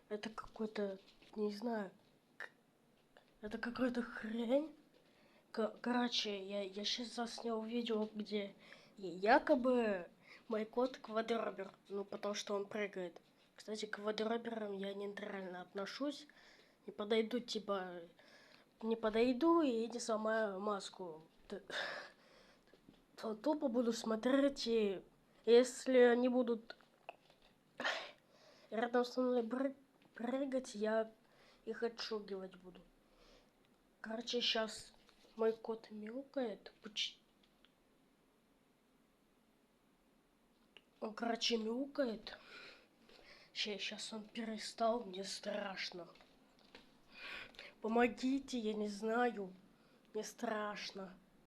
Это какой-то, не знаю, это какая-то хрень. Короче, я сейчас заснял видео, где якобы мой кот квадробер. Ну, потому что он прыгает. Кстати, к квадроберам я нейтрально отношусь. Не подойду, типа, не подойду и не сломаю маску. То тупо буду смотреть, и если они будут рядом со мной прыгать, я их отшугивать буду. Короче, сейчас мой кот мяукает. Он, короче, мяукает. Сейчас он перестал, мне страшно. Помогите, я не знаю. Мне страшно.